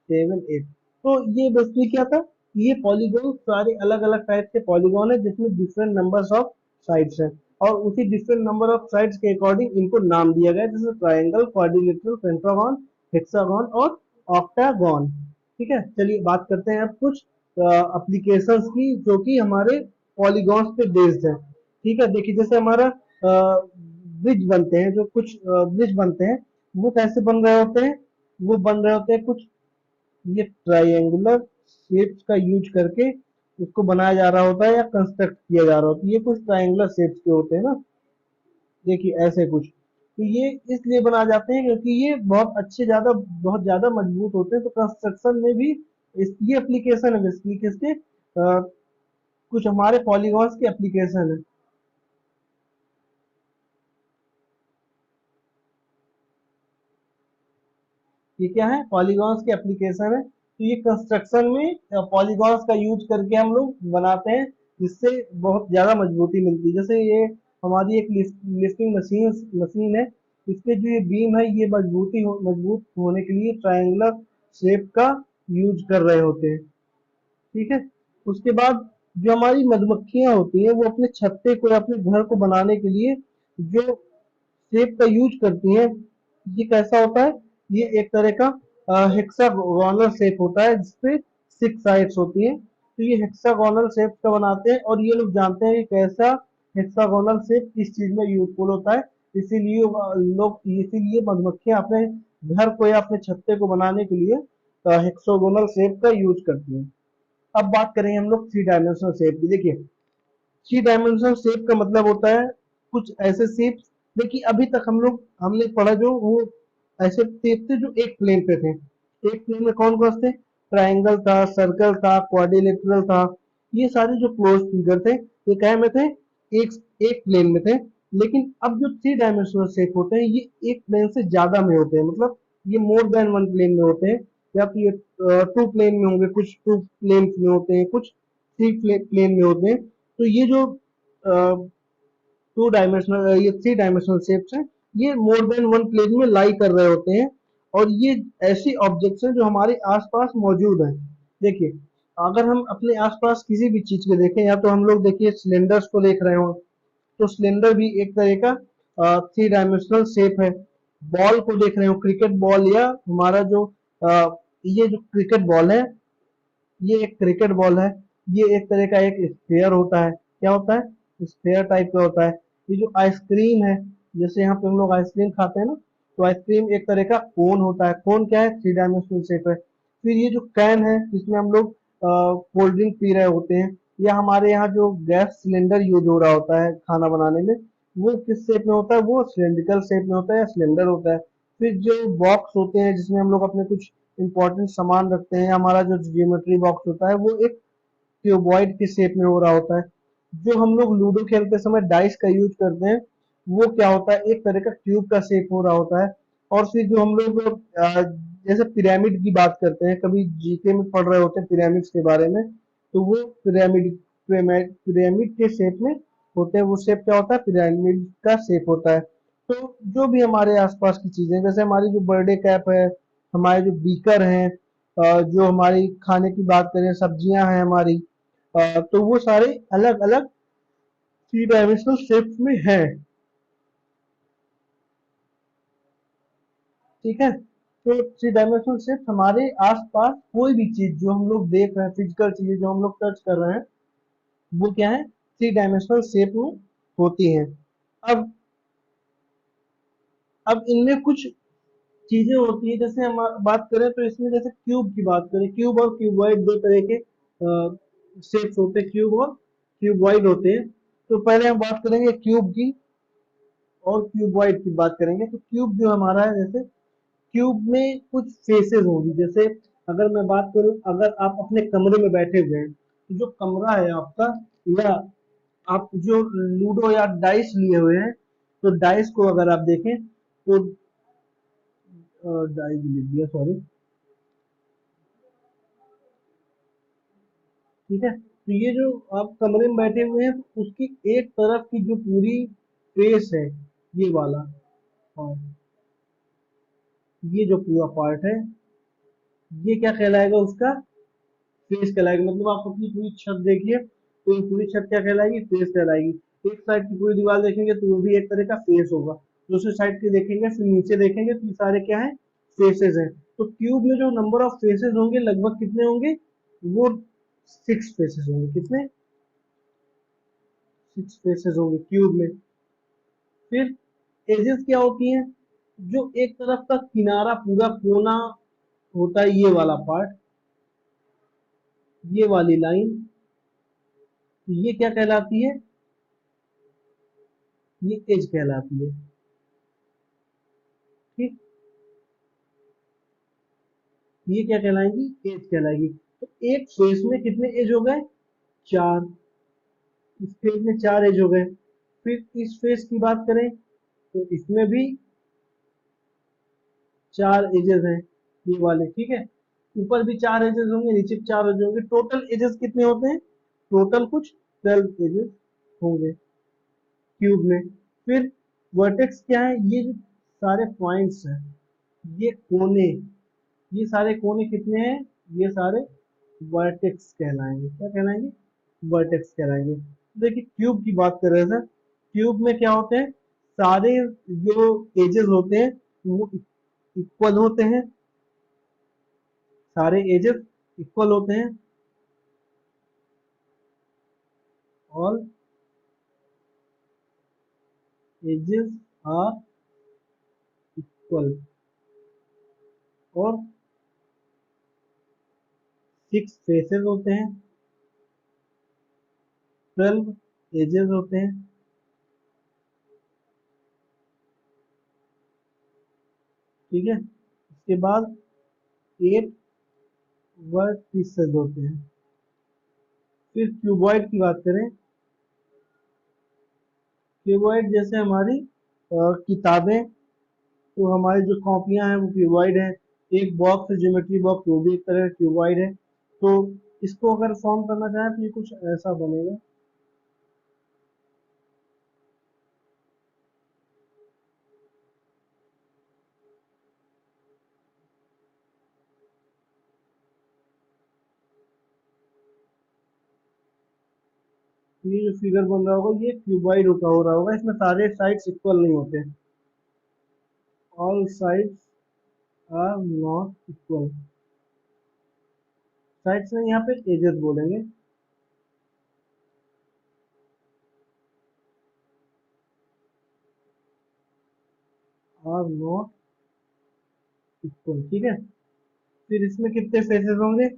Speaker 1: 7 8। तो ये बेसिकली क्या था? ये पॉलीगॉन सारे अलग अलग टाइप के पॉलीगॉन है जिसमें डिफरेंट नंबर्स ऑफ साइड्स हैं और उसी डिफरेंट नंबर ऑफ साइड्स के अकॉर्डिंग इनको नाम दिया गया है, जैसे ट्रायंगल, क्वाड्रिलेटरल, पेंटागन, हेक्सागन और ऑक्टागन। ठीक है, चलिए बात करते हैं अब कुछ एप्लीकेशंस की जो कि हमारे पॉलीगॉन्स पे बेस्ड है। ठीक है, देखिए जैसे हमारा ब्रिज बनते हैं, जो कुछ ब्रिज बनते हैं वो कैसे बन रहे होते हैं? वो बन रहे होते हैं कुछ ये ट्रायंगुलर शेप्स का यूज करके उसको बनाया जा रहा होता है या कंस्ट्रक्ट किया जा रहा होता है। ये कुछ ट्रायंगुलर शेप्स के होते हैं ना, देखिए ऐसे कुछ। तो ये इसलिए बनाए जाते हैं क्योंकि ये बहुत ज्यादा मजबूत होते हैं। तो कंस्ट्रक्शन में भी ये एप्लीकेशन है बेसिकली किसके? कुछ हमारे पॉलीगॉन्स के एप्लीकेशन है। ये क्या है? पॉलीगॉन्स के एप्लीकेशन है। तो ये कंस्ट्रक्शन में पॉलीगॉन्स का यूज करके हम लोग बनाते हैं जिससे बहुत ज्यादा मजबूती मिलती है। जैसे ये हमारी एक लिफ्टिंग मशीन है, इसके जो ये बीम है ये मजबूत होने के लिए ट्रायंगुलर शेप का यूज कर रहे होते हैं। ठीक है, उसके बाद जो हमारी मधुमक्खियां होती हैं वो अपने छत्ते को या अपने घर को बनाने के लिए जो शेप का यूज करती हैं, ये कैसा होता है? ये एक तरह का हेक्सागोनल शेप होता है जिसपे 6 साइड्स होती हैं। तो ये हेक्सागोनल शेप का बनाते हैं और ये लोग जानते हैं कि कैसा हेक्सागोनल शेप किस चीज में यूजफुल होता है। इसीलिए मधुमक्खियां अपने घर को या अपने छत्ते को बनाने के लिए हेक्सागोनल शेप का यूज करती हैं। अब बात करेंगे हम लोग 3 डायमेंशनल शेप की। देखिए 3 डायमेंशनल शेप का मतलब होता है कुछ ऐसे शेप्स। देखिए अभी तक हमने पढ़ा जो वो ऐसे शेप थे जो एक प्लेन पे थे। एक प्लेन में कौन कौन थे? ट्राइंगल था, सर्कल था, क्वाड्रिलेटरल था। ये सारे जो क्लोज फिगर थे ये क्या में थे? एक एक प्लेन में थे। लेकिन अब जो थ्री डायमेंशनल शेप होते हैं ये एक प्लेन से ज्यादा में होते हैं, मतलब ये मोर देन वन प्लेन में होते हैं, या तो ये टू प्लेन में होंगे, कुछ टू प्लेन में होते हैं, कुछ थ्री प्लेन में होते हैं। तो ये जो टू डायमेंशनल ये थ्री डायमेंशनल शेप्स हैं, ये मोर देन वन प्लेन में लाई कर रहे होते हैं, और ये ऐसी ऑब्जेक्ट्स हैं जो हमारे आसपास मौजूद हैं। देखिए, अगर हम अपने आसपास किसी भी चीज को देखें, या तो हम लोग देखिए सिलेंडर्स को देख रहे हो, तो सिलेंडर भी एक तरह का थ्री डायमेंशनल शेप है। बॉल को देख रहे हो, क्रिकेट बॉल, या हमारा जो ये जो क्रिकेट बॉल है, ये एक क्रिकेट बॉल है, ये एक तरह का एक स्फेयर होता है। क्या होता है? स्फेयर टाइप का होता है। ये जो आइसक्रीम है, जैसे यहाँ पे हम लोग आइसक्रीम खाते हैं ना, तो आइसक्रीम एक तरह का कोन होता है। कोन क्या है? थ्री डायमेंशनल शेप है। फिर ये जो कैन है जिसमें हम लोग कोल्ड ड्रिंक पी रहे होते हैं, या हमारे यहाँ जो गैस सिलेंडर यूज हो रहा होता है खाना बनाने में, वो किस शेप में होता है? वो सिलेंड्रिकल शेप में होता है, या सिलेंडर होता है। फिर जो बॉक्स होते हैं जिसमें हम लोग अपने कुछ इंपॉर्टेंट सामान रखते हैं, हमारा जो ज्योमेट्री बॉक्स होता है, वो एक क्यूबॉइड के शेप में हो रहा होता है। जो हम लोग लूडो खेलते समय डाइस का यूज करते हैं, वो क्या होता है? एक तरह का क्यूब का शेप हो रहा होता है। और फिर जो हम लोग जैसे पिरामिड की बात करते हैं, कभी जीके में पढ़ रहे होते हैं पिरामिड्स के बारे में, तो वो पिरामिड पिरामिड के शेप में होते हैं। वो शेप क्या होता है? पिरामिड का शेप होता है। तो जो भी हमारे आसपास की चीजें, जैसे हमारी जो बर्थडे कैप है, हमारे जो बीकर हैं, जो हमारी खाने की बात करें, सब्जियां हैं हमारी, तो वो सारे अलग अलग थ्री डायमेंशनल शेप्स में है। ठीक है, तो थ्री डायमेंशनल शेप्स हमारे आसपास कोई भी चीज जो हम लोग देख रहे हैं, फिजिकल चीजें जो हम लोग टच कर रहे हैं, वो क्या है? थ्री डायमेंशनल शेप में होती हैं। अब अब इनमें कुछ चीजें होती है, जैसे हम बात करें तो इसमें जैसे क्यूब की बात करें, क्यूब और क्यूबॉइड दो तरह के शेप्स होते हैं, क्यूब और क्यूबॉइड होते हैं। तो पहले हम बात करेंगे क्यूब की, और क्यूबॉइड की बात करेंगे। तो क्यूब जो हमारा है, जैसे क्यूब में कुछ फेसेस होंगी। जैसे अगर मैं बात करूं, अगर आप अपने कमरे में बैठे हुए हैं, तो जो कमरा है आपका, या आप जो लूडो या डाइस लिए हुए हैं, तो डाइस को अगर आप देखें तो डाइस लिख दिया, सॉरी। ठीक है, तो ये जो आप कमरे में बैठे हुए हैं, तो उसकी एक तरफ की जो पूरी फेस है, ये वाला, और ये जो पूरा पार्ट है, ये क्या कहलाएगा? उसका फेस कहलाएगा। मतलब आप अपनी पूरी छत देखिए, तो ये पूरी छत क्या कहलाएगी? फेस कहलाएगी। एक साइड की पूरी दीवार देखेंगे तो वो भी एक तरह का फेस होगा। दूसरी साइड की देखेंगे, फिर नीचे देखेंगे, तो ये सारे क्या है? फेसेस हैं। तो क्यूब में जो नंबर ऑफ फेसेस होंगे, लगभग कितने होंगे? वो सिक्स फेसेस होंगे। कितने? सिक्स फेसेस होंगे क्यूब में। फिर एजेस क्या होती हैं? जो एक तरफ का किनारा, पूरा कोना होता है, ये वाला पार्ट, ये वाली लाइन, ये क्या कहलाती है? ये एज कहलाती है। ठीक, ये क्या कहलाएगी? एज कहलाएगी। तो एक फेस में कितने एज हो गए? चार। इस फेस में चार एज हो गए। फिर इस फेस की बात करें तो इसमें भी चार एजेस हैं, ये वाले। ठीक है, ऊपर भी चार एजेस होंगे, नीचे भी चार एजेस होंगे। टोटल एजेस कितने होते हैं? टोटल कुछ 12 एजेस होंगे क्यूब में। फिर वर्टेक्स क्या है? ये जो सारे पॉइंट्स हैं, ये कोने, ये सारे कोने कितने हैं? ये सारे वर्टेक्स कहलाएंगे। क्या कहलाएंगे? वर्टेक्स कहलाएंगे। देखिए, क्यूब की बात कर रहे थे। क्यूब में क्या होते हैं? सारे जो एजेस होते हैं, वो इक्वल होते हैं। सारे एजेस इक्वल होते हैं। All edges are equal. और सिक्स फेसेस होते हैं, 12 एजेस होते हैं। ठीक है, इसके बाद 8 वर्टिसेस होते हैं। फिर क्यूबॉइड की बात करें क्यूबॉइड जैसे हमारी किताबें, तो हमारी जो कॉपियां हैं वो क्यूबॉइड है। एक बॉक्स ज्योमेट्री बॉक्स वो भी एक तरह का क्यूबॉइड है। तो इसको अगर फॉर्म करना चाहें तो ये कुछ ऐसा बनेगा। तो ये जो फिगर बन रहा होगा ये क्यूबॉइड का हो रहा होगा। इसमें सारे साइड्स इक्वल नहीं होते, all sides are not equal. Sides में यहाँ पे एजेस बोलेंगे। आर नॉट इक्वल, ठीक है। फिर इसमें कितने फेसेस होंगे?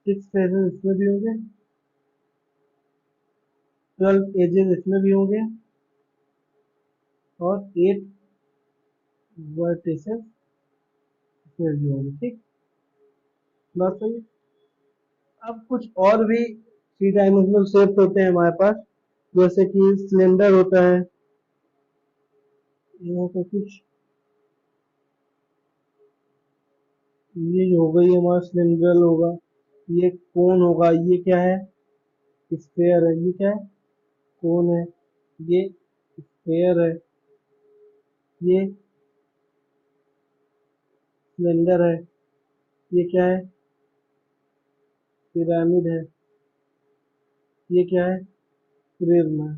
Speaker 1: 6 फेसेस इसमें भी होंगे, 12 एजेस इसमें भी होंगे, और 8 वर्टिसेस इसमें भी होंगे, ठीक। बात सही है। अब कुछ और भी थ्री डायमेंशनल शेप्स होते हैं हमारे पास, जैसे कि सिलेंडर होता है। यहाँ पे कुछ ये जो होगा ये हमारा सिलेंड्रल होगा, ये कोन होगा, ये क्या है? स्फेयर है। ये क्या है? कोन है। ये स्फेयर है। ये सिलेंडर है। ये क्या है? पिरामिड है। ये क्या है? प्रिज्म है,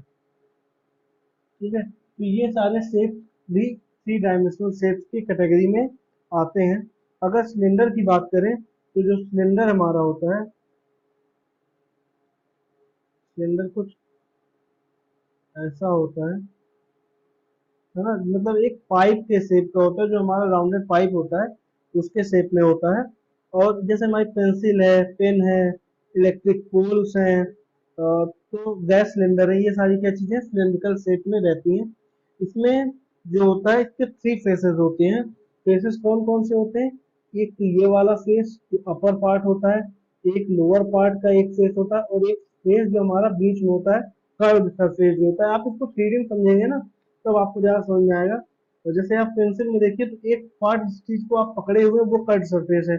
Speaker 1: ठीक है। तो ये सारे शेप भी थ्री डायमेंशनल शेप्स की कैटेगरी में आते हैं। अगर सिलेंडर की बात करें तो जो सिलेंडर हमारा होता है, सिलेंडर कुछ ऐसा होता है ना, मतलब एक पाइप के शेप का होता है, जो हमारा राउंडेड पाइप होता है उसके शेप में होता है। और जैसे हमारी पेंसिल है, पेन है, इलेक्ट्रिक पोल्स हैं, तो गैस सिलेंडर है, ये सारी क्या चीजें सिलेंड्रिकल शेप में रहती हैं। इसमें जो होता है इसके थ्री फेसेस होते हैं। फेसेस कौन कौन से होते हैं? एक तो ये वाला फेस जो अपर पार्ट होता है, एक लोअर पार्ट का एक फेस होता है, और एक फेस जो हमारा बीच में होता है, कर्व सरफेस जो होता है। आप इसको थ्री डी में समझेंगे ना तब आपको ज्यादा समझ में आएगा। तो जैसे आप पेंसिल में देखिए तो एक पार्ट जिस चीज को आप पकड़े हुए वो कट सरफेस है,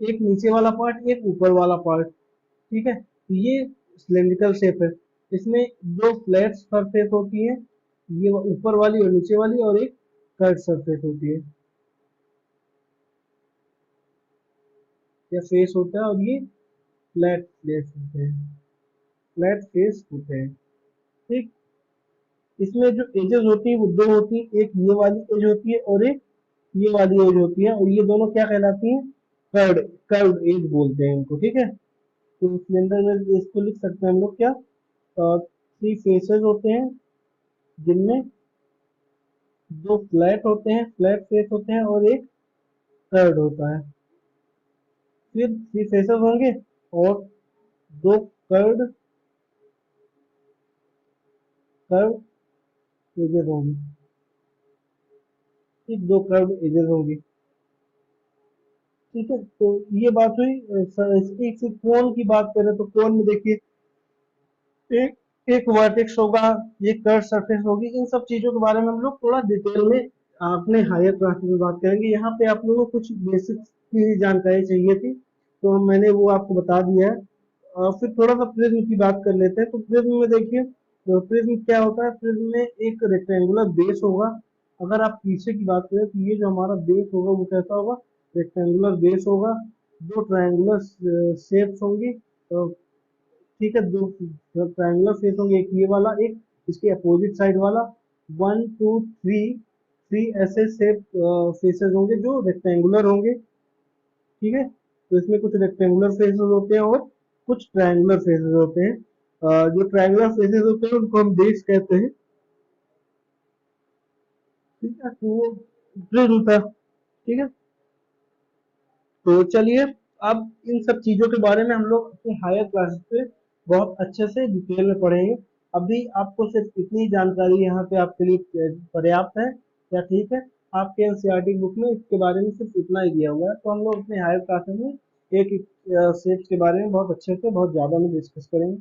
Speaker 1: एक नीचे वाला पार्ट, एक ऊपर वाला पार्ट, ठीक है। तो ये सिलेंड्रिकल शेप है। इसमें दो फ्लैट सरफेस होती है, ये ऊपर वाली और नीचे वाली, और एक कर्व सरफेस होती है या फेस होता है, और ये फ्लैट फेस होते हैं, फ्लैट फेस होते हैं, ठीक। इसमें जो एजेस होती है वो दो होती है, एक ये वाली एज होती है और एक ये वाली एज होती है, और ये दोनों क्या कहलाती हैं? कर्ड, कर्व एज बोलते हैं इनको, ठीक है। तो सिलेंडर में इसको लिख सकते हैं हम लोग क्या? थ्री फेसेस होते हैं जिनमें दो फ्लैट होते हैं, फ्लैट फेस होते हैं, और एक कर्ड होता है। फिर थ्री फेसेस होंगे और दो कर्ड, कर्व एजेस होंगी, ठीक, दो कर्व एजेस होंगी, ठीक है। तो ये बात हुई इसकी। फिर कोन की बात करें तो कोन में देखिए एक एक वर्टेक्स होगा, ये कर्व सरफेस होगी। इन सब चीजों के बारे में हम लोग थोड़ा डिटेल में अपने हायर क्लासेस में बात करेंगे। यहाँ पे आप लोगों को कुछ बेसिक की जानकारी चाहिए थी, तो मैंने वो आपको बता दिया है। फिर थोड़ा सा प्रिज्म की बात कर लेते हैं। तो प्रिज्म में देखिए, तो प्रिज्म क्या होता है? प्रिज्म में एक रेक्टेंगुलर बेस होगा। अगर आप पीछे की बात करें तो ये जो हमारा बेस होगा वो कैसा होगा? रेक्टेंगुलर बेस होगा। दो ट्रायंगुलर शेप्स होंगी, तो ठीक है, दो ट्रायंगुलर फेस होंगे, एक ये वाला, एक इसके अपोजिट साइड वाला। वन टू थ्री, थ्री ऐसे शेप फेसेस होंगे जो रेक्टेंगुलर होंगे, ठीक है। तो इसमें कुछ रेक्टेंगुलर फेसेस होते हैं और कुछ ट्रायंगुलर फेसेस होते हैं। जो ट्रायंगुलर फेसेस होते हैं उनको हम बेस कहते हैं, ठीक है। तो वो प्रिज्म था, ठीक है। तो चलिए, अब इन सब चीजों के बारे में हम लोग अपने हायर क्लासेस पे बहुत अच्छे से डिटेल में पढ़ेंगे। अभी आपको सिर्फ इतनी जानकारी यहाँ पे आपके लिए पर्याप्त है या ठीक है? आपके एनसीईआरटी बुक में इसके बारे में सिर्फ इतना ही दिया हुआ है। तो हम लोग अपने हायर क्लासेस में एक एक शेप्स के बारे में बहुत अच्छे से बहुत ज्यादा में डिस्कस करेंगे।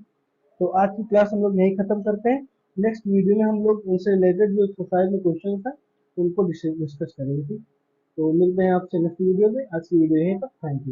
Speaker 1: तो आज की क्लास हम लोग यही खत्म करते हैं। नेक्स्ट वीडियो में हम लोग उनसे रिलेटेड जो एक्सरसाइज में क्वेश्चन था उनको डिस्कस करेंगे। ठीक, तो मिलते हैं आपसे नेक्स्ट वीडियो में। आज की वीडियो यहीं पर, थैंक यू।